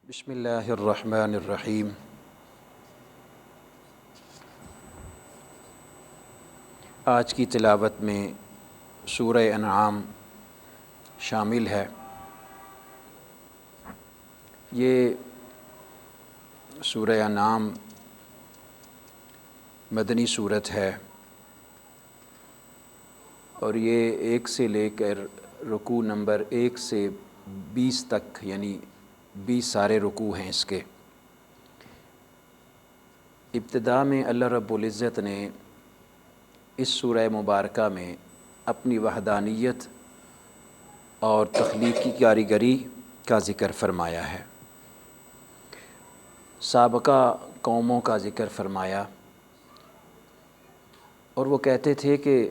بسم اللہ الرحمن الرحیم۔ آج کی تلاوت میں سورہ انعام شامل ہے۔ یہ سورہ انعام مدنی سورت ہے اور یہ 1 سے لے کر رکوع نمبر 1 سے 20 تک، یعنی 20 سارے رکوع ہیں اس کے۔ ابتدا میں اللہ رب العزت نے اس سورہ مبارکہ میں اپنی وحدانیت اور تخلیقی کاریگری کا ذکر فرمایا ہے، سابقہ قوموں کا ذکر فرمایا، اور وہ کہتے تھے کہ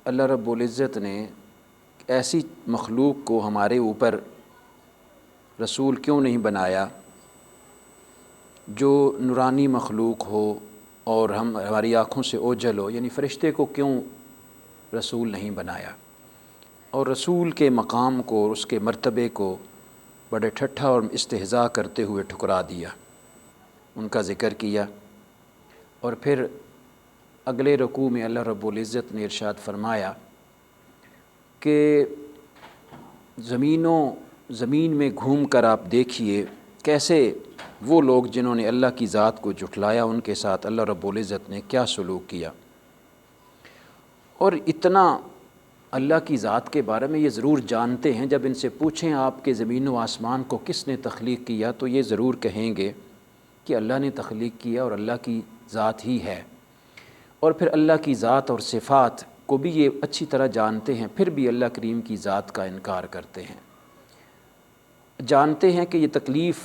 اللہ رب العزت نے ایسی مخلوق کو ہمارے اوپر رسول کیوں نہیں بنایا جو نورانی مخلوق ہو اور ہماری آنکھوں سے اوجھل ہو، یعنی فرشتے کو کیوں رسول نہیں بنایا، اور رسول کے مقام کو اور اس کے مرتبے کو بڑے ٹھٹھا اور استہزاء کرتے ہوئے ٹھکرا دیا، ان کا ذکر کیا۔ اور پھر اگلے رکوع میں اللہ رب العزت نے ارشاد فرمایا کہ زمین میں گھوم کر آپ دیکھیے کیسے وہ لوگ جنہوں نے اللہ کی ذات کو جھٹلایا ان کے ساتھ اللہ رب العزت نے کیا سلوک کیا۔ اور اتنا اللہ کی ذات کے بارے میں یہ ضرور جانتے ہیں، جب ان سے پوچھیں آپ کے زمین و آسمان کو کس نے تخلیق کیا تو یہ ضرور کہیں گے کہ اللہ نے تخلیق کیا اور اللہ کی ذات ہی ہے۔ اور پھر اللہ کی ذات اور صفات کو بھی یہ اچھی طرح جانتے ہیں، پھر بھی اللہ کریم کی ذات کا انکار کرتے ہیں۔ جانتے ہیں کہ یہ تکلیف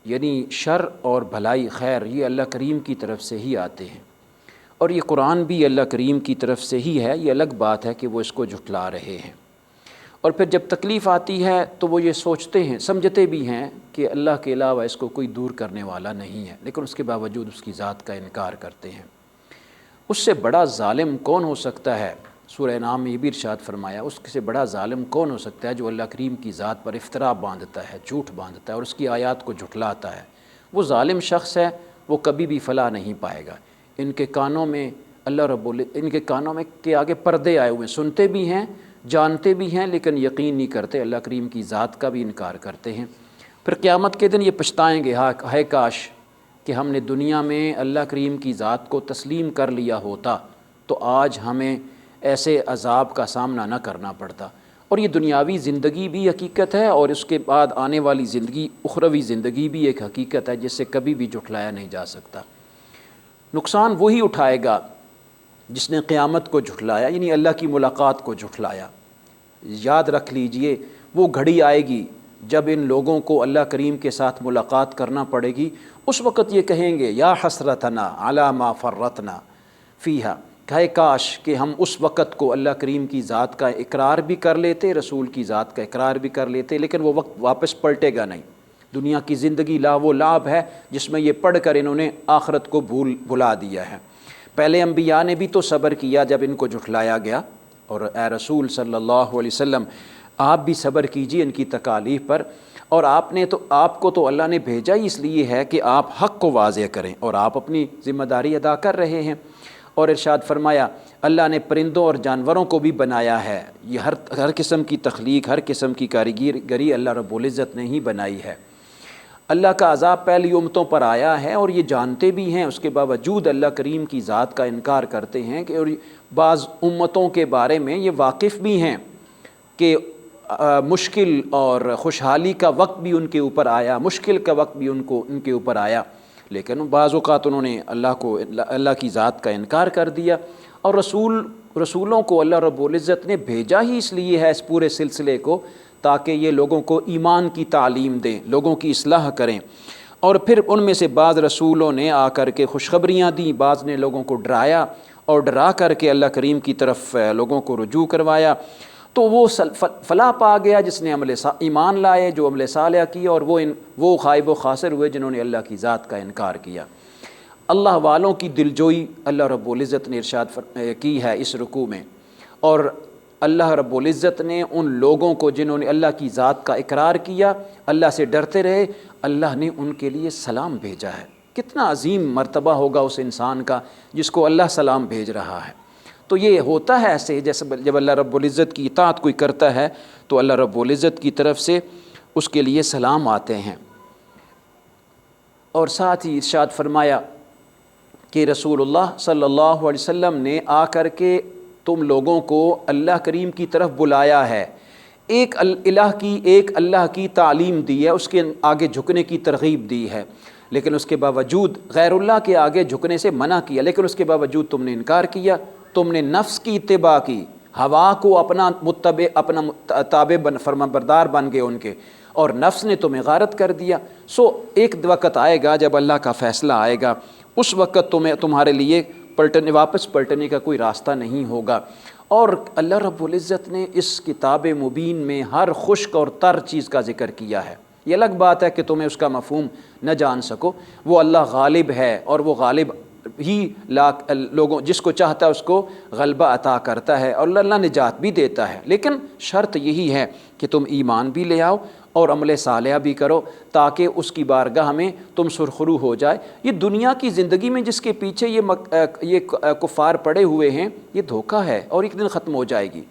یعنی شر اور بھلائی خیر یہ اللہ کریم کی طرف سے ہی آتے ہیں، اور یہ قرآن بھی اللہ کریم کی طرف سے ہی ہے، یہ الگ بات ہے کہ وہ اس کو جھٹلا رہے ہیں۔ اور پھر جب تکلیف آتی ہے تو وہ یہ سوچتے ہیں، سمجھتے بھی ہیں کہ اللہ کے علاوہ اس کو کوئی دور کرنے والا نہیں ہے، لیکن اس کے باوجود اس کی ذات کا انکار کرتے ہیں۔ اس سے بڑا ظالم کون ہو سکتا ہے؟ سورہ انعام میں یہ بھی ارشاد فرمایا، اس سے بڑا ظالم کون ہو سکتا ہے جو اللہ کریم کی ذات پر افتراء باندھتا ہے، جھوٹ باندھتا ہے اور اس کی آیات کو جھٹلاتا ہے۔ وہ ظالم شخص ہے، وہ کبھی بھی فلاح نہیں پائے گا۔ ان کے کانوں میں ان کے کانوں میں کے آگے پردے آئے ہوئے، سنتے بھی ہیں، جانتے بھی ہیں، لیکن یقین نہیں کرتے، اللہ کریم کی ذات کا بھی انکار کرتے ہیں۔ پھر قیامت کے دن یہ پچھتائیں گے، ہائے کاش کہ ہم نے دنیا میں اللہ کریم کی ذات کو تسلیم کر لیا ہوتا تو آج ہمیں ایسے عذاب کا سامنا نہ کرنا پڑتا۔ اور یہ دنیاوی زندگی بھی حقیقت ہے، اور اس کے بعد آنے والی زندگی، اخروی زندگی بھی ایک حقیقت ہے جس سے کبھی بھی جھٹلایا نہیں جا سکتا۔ نقصان وہی اٹھائے گا جس نے قیامت کو جھٹلایا، یعنی اللہ کی ملاقات کو جھٹلایا۔ یاد رکھ لیجئے وہ گھڑی آئے گی جب ان لوگوں کو اللہ کریم کے ساتھ ملاقات کرنا پڑے گی، اس وقت یہ کہیں گے یا حسرتنا علی ما فرطنا فیہا، کہ کاش کہ ہم اس وقت کو اللہ کریم کی ذات کا اقرار بھی کر لیتے، رسول کی ذات کا اقرار بھی کر لیتے، لیکن وہ وقت واپس پلٹے گا نہیں۔ دنیا کی زندگی لاو و لعب ہے جس میں یہ پڑھ کر انہوں نے آخرت کو بھلا دیا ہے۔ پہلے انبیاء نے بھی تو صبر کیا جب ان کو جھٹلایا گیا، اور اے رسول صلی اللہ علیہ وسلم آپ بھی صبر کیجیے ان کی تکالیف پر، اور آپ کو تو اللہ نے بھیجا ہی اس لیے ہے کہ آپ حق کو واضح کریں، اور آپ اپنی ذمہ داری ادا کر رہے ہیں۔ اور ارشاد فرمایا اللہ نے پرندوں اور جانوروں کو بھی بنایا ہے، یہ ہر قسم کی تخلیق، ہر قسم کی کاریگری اللہ رب العزت نے ہی بنائی ہے۔ اللہ کا عذاب پہلی امتوں پر آیا ہے اور یہ جانتے بھی ہیں، اس کے باوجود اللہ کریم کی ذات کا انکار کرتے ہیں کہ اور بعض امتوں کے بارے میں یہ واقف بھی ہیں کہ مشکل اور خوشحالی کا وقت بھی ان کے اوپر آیا، مشکل کا وقت بھی ان کے اوپر آیا، لیکن بعض اوقات انہوں نے اللہ کی ذات کا انکار کر دیا۔ اور رسولوں کو اللہ رب العزت نے بھیجا ہی اس لیے ہے اس پورے سلسلے کو، تاکہ یہ لوگوں کو ایمان کی تعلیم دیں، لوگوں کی اصلاح کریں۔ اور پھر ان میں سے بعض رسولوں نے آ کر کے خوشخبریاں دیں، بعض نے لوگوں کو ڈرایا اور ڈرا کر کے اللہ کریم کی طرف لوگوں کو رجوع کروایا۔ تو وہ فلاح پا گیا جس نے ایمان لائے، جو عمل صالح کیا، اور وہ خائب و خاسر ہوئے جنہوں نے اللہ کی ذات کا انکار کیا۔ اللہ والوں کی دلجوئی اللہ رب العزت نے ارشاد کی ہے اس رکوع میں، اور اللہ رب العزت نے ان لوگوں کو جنہوں نے اللہ کی ذات کا اقرار کیا، اللہ سے ڈرتے رہے، اللہ نے ان کے لیے سلام بھیجا ہے۔ کتنا عظیم مرتبہ ہوگا اس انسان کا جس کو اللہ سلام بھیج رہا ہے۔ تو یہ ہوتا ہے ایسے، جیسے جب اللہ رب العزت کی اطاعت کوئی کرتا ہے تو اللہ رب العزت کی طرف سے اس کے لیے سلام آتے ہیں۔ اور ساتھ ہی ارشاد فرمایا کہ رسول اللہ صلی اللہ علیہ وسلم نے آ کر کے تم لوگوں کو اللہ کریم کی طرف بلایا ہے، ایک اللہ کی تعلیم دی ہے، اس کے آگے جھکنے کی ترغیب دی ہے، لیکن اس کے باوجود غیر اللہ کے آگے جھکنے سے منع کیا، لیکن اس کے باوجود تم نے انکار کیا، تم نے نفس کی اتباع کی، ہوا کو اپنا تابع فرما بردار بن گئے ان کے، اور نفس نے تمہیں غارت کر دیا۔ سو ایک وقت آئے گا جب اللہ کا فیصلہ آئے گا، اس وقت تمہارے لیے واپس پلٹنے کا کوئی راستہ نہیں ہوگا۔ اور اللہ رب العزت نے اس کتاب مبین میں ہر خشک اور تر چیز کا ذکر کیا ہے۔ یہ الگ بات ہے کہ تمہیں اس کا مفہوم نہ جان سکو، وہ اللہ غالب ہے اور وہ غالب ہی لوگوں جس کو چاہتا ہے اس کو غلبہ عطا کرتا ہے، اور اللہ نجات بھی دیتا ہے، لیکن شرط یہی ہے کہ تم ایمان بھی لے آؤ اور عمل صالحہ بھی کرو تاکہ اس کی بارگاہ میں تم سرخرو ہو جائے۔ یہ دنیا کی زندگی میں جس کے پیچھے یہ کفار پڑے ہوئے ہیں، یہ دھوکہ ہے اور ایک دن ختم ہو جائے گی۔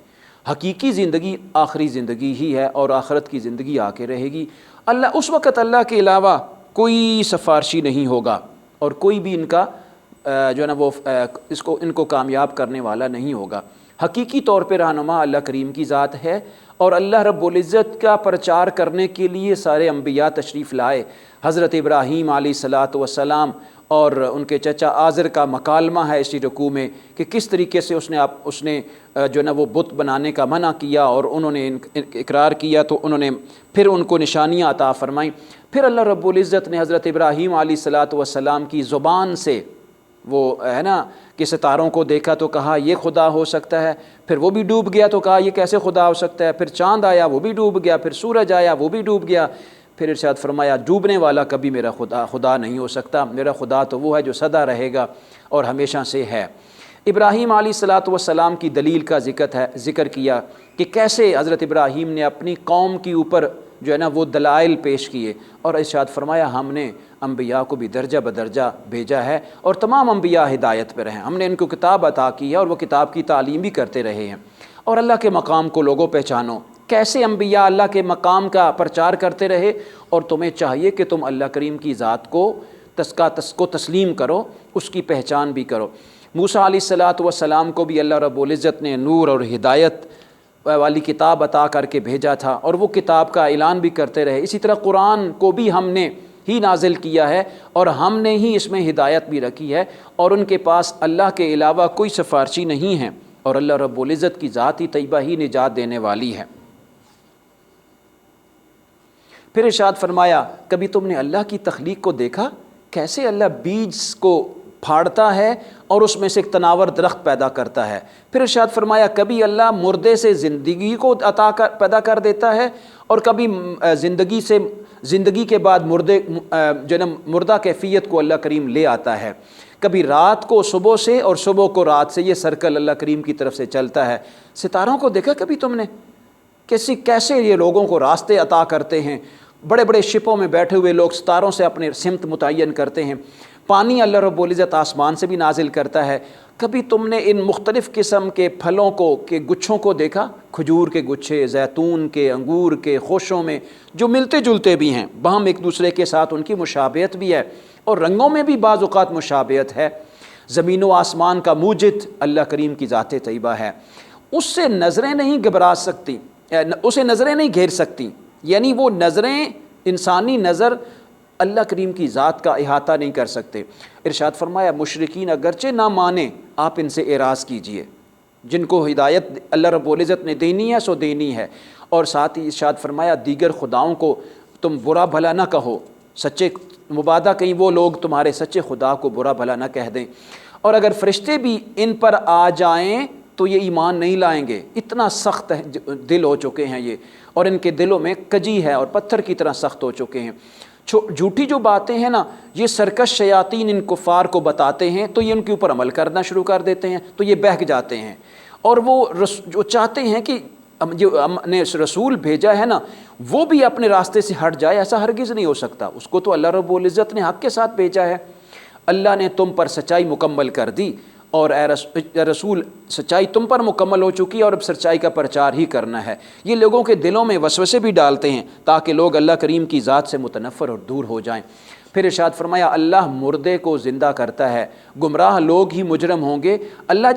حقیقی زندگی آخری زندگی ہی ہے اور آخرت کی زندگی آ کے رہے گی۔ اس وقت اللہ کے علاوہ کوئی سفارشی نہیں ہوگا اور کوئی بھی ان کا جو ہے نا وہ ان کو کامیاب کرنے والا نہیں ہوگا۔ حقیقی طور پہ رہنما اللہ کریم کی ذات ہے، اور اللہ رب العزت کا پرچار کرنے کے لیے سارے انبیاء تشریف لائے۔ حضرت ابراہیم علیہ الصلاۃ والسلام اور ان کے چچا آزر کا مکالمہ ہے اسی رکوع میں کہ کس طریقے سے اس نے جو ہے نا وہ بت بنانے کا منع کیا، اور انہوں نے اقرار کیا تو انہوں نے پھر ان کو نشانیاں عطا فرمائیں۔ پھر اللہ رب العزت نے حضرت ابراہیم علیہ الصلاۃ والسلام کی زبان سے وہ ہے نا کہ ستاروں کو دیکھا تو کہا یہ خدا ہو سکتا ہے، پھر وہ بھی ڈوب گیا تو کہا یہ کیسے خدا ہو سکتا ہے، پھر چاند آیا وہ بھی ڈوب گیا، پھر سورج آیا وہ بھی ڈوب گیا، پھر ارشاد فرمایا ڈوبنے والا کبھی میرا خدا نہیں ہو سکتا، میرا خدا تو وہ ہے جو سدا رہے گا اور ہمیشہ سے ہے۔ ابراہیم علیہ الصلاۃ والسلام کی دلیل کا ذکر کیا کہ کیسے حضرت ابراہیم نے اپنی قوم کے اوپر جو ہے نا وہ دلائل پیش کیے، اور ارشاد فرمایا ہم نے انبیاء کو بھی درجہ بدرجہ بھیجا ہے اور تمام انبیاء ہدایت پر ہیں، ہم نے ان کو کتاب عطا کی ہے اور وہ کتاب کی تعلیم بھی کرتے رہے ہیں۔ اور اللہ کے مقام کو لوگوں پہچانو، کیسے انبیاء اللہ کے مقام کا پرچار کرتے رہے، اور تمہیں چاہیے کہ تم اللہ کریم کی ذات کو تسلیم کرو، اس کی پہچان بھی کرو۔ موسیٰ علیہ الصلاۃ والسلام کو بھی اللہ رب العزت نے نور اور ہدایت والی کتاب عطا کر کے بھیجا تھا، اور وہ کتاب کا اعلان بھی کرتے رہے۔ اسی طرح قرآن کو بھی ہم نے ہی نازل کیا ہے اور ہم نے ہی اس میں ہدایت بھی رکھی ہے، اور ان کے پاس اللہ کے علاوہ کوئی سفارشی نہیں ہے، اور اللہ رب العزت کی ذات ہی طیبہ ہی نجات دینے والی ہے۔ پھر ارشاد فرمایا کبھی تم نے اللہ کی تخلیق کو دیکھا، کیسے اللہ بیج کو پھاڑتا ہے اور اس میں سے ایک تناور درخت پیدا کرتا ہے۔ پھر ارشاد فرمایا کبھی اللہ مردے سے زندگی کو پیدا کر دیتا ہے، اور کبھی زندگی کے بعد مردہ کیفیت کو اللہ کریم لے آتا ہے۔ کبھی رات کو صبح سے اور صبح کو رات سے، یہ سرکل اللہ کریم کی طرف سے چلتا ہے۔ ستاروں کو دیکھا کبھی تم نے، کیسے یہ لوگوں کو راستے عطا کرتے ہیں۔ بڑے بڑے شپوں میں بیٹھے ہوئے لوگ ستاروں سے اپنے سمت متعین کرتے ہیں۔ پانی اللہ رب العزت آسمان سے بھی نازل کرتا ہے۔ کبھی تم نے ان مختلف قسم کے پھلوں کے گچھوں کو دیکھا، کھجور کے گچھے، زیتون کے، انگور کے خوشوں میں، جو ملتے جلتے بھی ہیں، باہم ایک دوسرے کے ساتھ ان کی مشابہت بھی ہے، اور رنگوں میں بھی بعض اوقات مشابہت ہے۔ زمین و آسمان کا موجد اللہ کریم کی ذات طیبہ ہے، اس سے نظریں نہیں گھبرا سکتی، اسے نظریں نہیں گھیر سکتی، یعنی وہ نظریں، انسانی نظر اللہ کریم کی ذات کا احاطہ نہیں کر سکتے۔ ارشاد فرمایا مشرکین اگرچہ نہ مانیں، آپ ان سے اعراض کیجئے، جن کو ہدایت اللہ رب العزت نے دینی ہے سو دینی ہے، اور ساتھ ہی ارشاد فرمایا دیگر خداؤں کو تم برا بھلا نہ کہو، سچے مبادہ کہیں وہ لوگ تمہارے سچے خدا کو برا بھلا نہ کہہ دیں، اور اگر فرشتے بھی ان پر آ جائیں تو یہ ایمان نہیں لائیں گے، اتنا سخت دل ہو چکے ہیں یہ، اور ان کے دلوں میں کجی ہے اور پتھر کی طرح سخت ہو چکے ہیں۔ جھوٹی جو باتیں ہیں نا، یہ سرکش شیاطین ان کفار کو بتاتے ہیں تو یہ ان کے اوپر عمل کرنا شروع کر دیتے ہیں، تو یہ بہک جاتے ہیں، اور وہ جو چاہتے ہیں کہ جو نے رسول بھیجا ہے نا وہ بھی اپنے راستے سے ہٹ جائے، ایسا ہرگز نہیں ہو سکتا، اس کو تو اللہ رب العزت نے حق کے ساتھ بھیجا ہے۔ اللہ نے تم پر سچائی مکمل کر دی، اور اے رسول سچائی تم پر مکمل ہو چکی ہے، اور اب سچائی کا پرچار ہی کرنا ہے۔ یہ لوگوں کے دلوں میں وسوسے بھی ڈالتے ہیں تاکہ لوگ اللہ کریم کی ذات سے متنفر اور دور ہو جائیں۔ پھر ارشاد فرمایا اللہ مردے کو زندہ کرتا ہے، گمراہ لوگ ہی مجرم ہوں گے۔ اللہ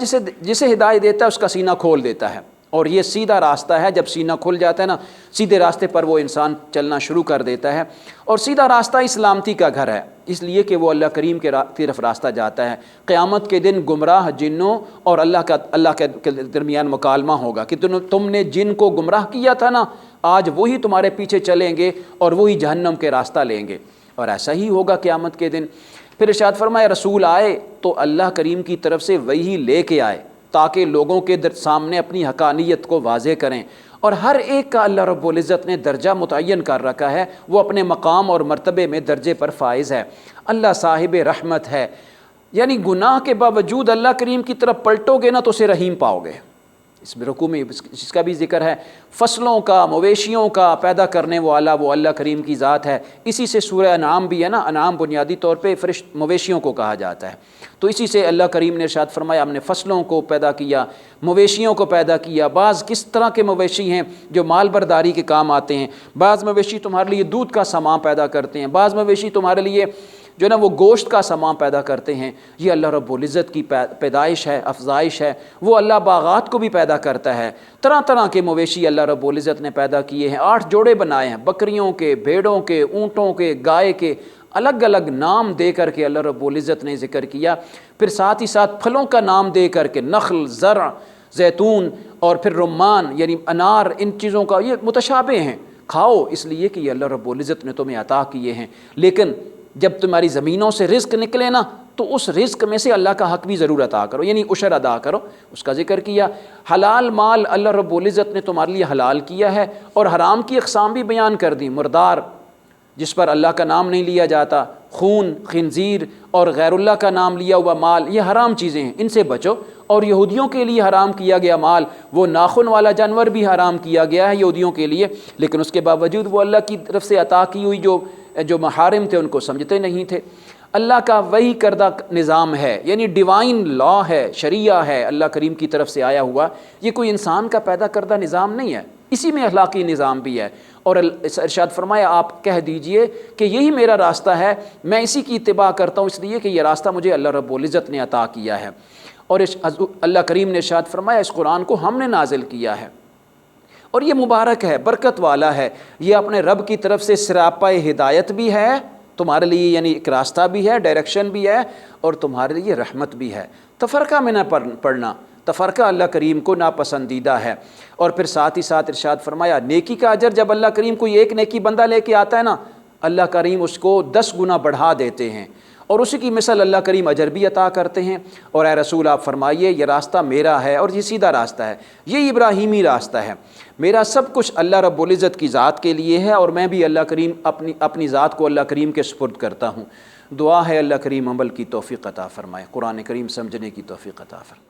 جسے ہدایت دیتا ہے اس کا سینہ کھول دیتا ہے، اور یہ سیدھا راستہ ہے۔ جب سینہ کھل جاتا ہے نا، سیدھے راستے پر وہ انسان چلنا شروع کر دیتا ہے، اور سیدھا راستہ ہی سلامتی کا گھر ہے، اس لیے کہ وہ اللہ کریم کے طرف راستہ جاتا ہے۔ قیامت کے دن گمراہ جنوں اور اللہ کے درمیان مکالمہ ہوگا کہ تم نے جن کو گمراہ کیا تھا نا، آج وہی تمہارے پیچھے چلیں گے اور وہی جہنم کے راستہ لیں گے، اور ایسا ہی ہوگا قیامت کے دن۔ پھر ارشاد فرمایا رسول آئے تو اللہ کریم کی طرف سے وہی لے کے آئے تاکہ لوگوں کے سامنے اپنی حقانیت کو واضح کریں، اور ہر ایک کا اللہ رب العزت نے درجہ متعین کر رکھا ہے، وہ اپنے مقام اور مرتبے میں درجے پر فائز ہے۔ اللہ صاحب رحمت ہے، یعنی گناہ کے باوجود اللہ کریم کی طرف پلٹو گے نا تو اسے رحیم پاؤ گے۔ اس میں رکوع میں اس کا بھی ذکر ہے، فصلوں کا، مویشیوں کا پیدا کرنے والا وہ اللہ کریم کی ذات ہے۔ اسی سے سورہ انعام بھی ہے نا، انعام بنیادی طور پہ مویشیوں کو کہا جاتا ہے، تو اسی سے اللہ کریم نے ارشاد فرمایا ہم نے فصلوں کو پیدا کیا، مویشیوں کو پیدا کیا۔ بعض کس طرح کے مویشی ہیں جو مال برداری کے کام آتے ہیں، بعض مویشی تمہارے لیے دودھ کا سامان پیدا کرتے ہیں، بعض مویشی تمہارے لیے جو نا وہ گوشت کا سامان پیدا کرتے ہیں۔ یہ اللہ رب العزت کی پیدائش ہے، افزائش ہے۔ وہ اللہ باغات کو بھی پیدا کرتا ہے، طرح طرح کے مویشی اللہ رب العزت نے پیدا کیے ہیں۔ 8 جوڑے بنائے ہیں، بکریوں کے، بھیڑوں کے، اونٹوں کے، گائے کے، الگ الگ نام دے کر کے اللہ رب العزت نے ذکر کیا۔ پھر ساتھ ہی ساتھ پھلوں کا نام دے کر کے نخل، زرع، زیتون اور پھر رمان یعنی انار، ان چیزوں کا یہ متشابہ ہیں، کھاؤ اس لیے کہ یہ اللہ رب العزت نے تمہیں عطا کیے ہیں۔ لیکن جب تمہاری زمینوں سے رزق نکلے نا تو اس رزق میں سے اللہ کا حق بھی ضرور عطا کرو، یعنی عشر ادا کرو، اس کا ذکر کیا۔ حلال مال اللہ رب العزت نے تمہارے لیے حلال کیا ہے، اور حرام کی اقسام بھی بیان کر دی۔ مردار جس پر اللہ کا نام نہیں لیا جاتا، خون، خنزیر اور غیر اللہ کا نام لیا ہوا مال، یہ حرام چیزیں ہیں، ان سے بچو۔ اور یہودیوں کے لیے حرام کیا گیا مال، وہ ناخن والا جانور بھی حرام کیا گیا ہے یہودیوں کے لیے، لیکن اس کے باوجود وہ اللہ کی طرف سے عطا کی ہوئی جو محارم تھے ان کو سمجھتے نہیں تھے۔ اللہ کا وہی کردہ نظام ہے، یعنی ڈیوائن لا ہے، شریعہ ہے اللہ کریم کی طرف سے آیا ہوا، یہ کوئی انسان کا پیدا کردہ نظام نہیں ہے، اسی میں اخلاقی نظام بھی ہے۔ اور ارشاد فرمایا آپ کہہ دیجئے کہ یہی میرا راستہ ہے، میں اسی کی اتباع کرتا ہوں، اس لیے کہ یہ راستہ مجھے اللہ رب العزت نے عطا کیا ہے۔ اور اللہ کریم نے ارشاد فرمایا اس قرآن کو ہم نے نازل کیا ہے، اور یہ مبارک ہے، برکت والا ہے، یہ اپنے رب کی طرف سے سراپا ہدایت بھی ہے تمہارے لیے، یعنی ایک راستہ بھی ہے، ڈائریکشن بھی ہے، اور تمہارے لیے رحمت بھی ہے۔ تفرقہ میں نہ پڑھنا، تفرقہ اللہ کریم کو ناپسندیدہ ہے۔ اور پھر ساتھ ہی ساتھ ارشاد فرمایا نیکی کا اجر جب اللہ کریم کوئی ایک نیکی بندہ لے کے آتا ہے نا، اللہ کریم اس کو 10 گنا بڑھا دیتے ہیں، اور اسی کی مثل اللہ کریم اجر بھی عطا کرتے ہیں۔ اور اے رسول آپ فرمائیے یہ راستہ میرا ہے، اور یہ سیدھا راستہ ہے، یہ ابراہیمی راستہ ہے، میرا سب کچھ اللہ رب العزت کی ذات کے لیے ہے، اور میں بھی اللہ کریم اپنی ذات کو اللہ کریم کے سپرد کرتا ہوں۔ دعا ہے اللہ کریم عمل کی توفیق عطا فرمائے، قرآن کریم سمجھنے کی توفیق عطا فرمائے۔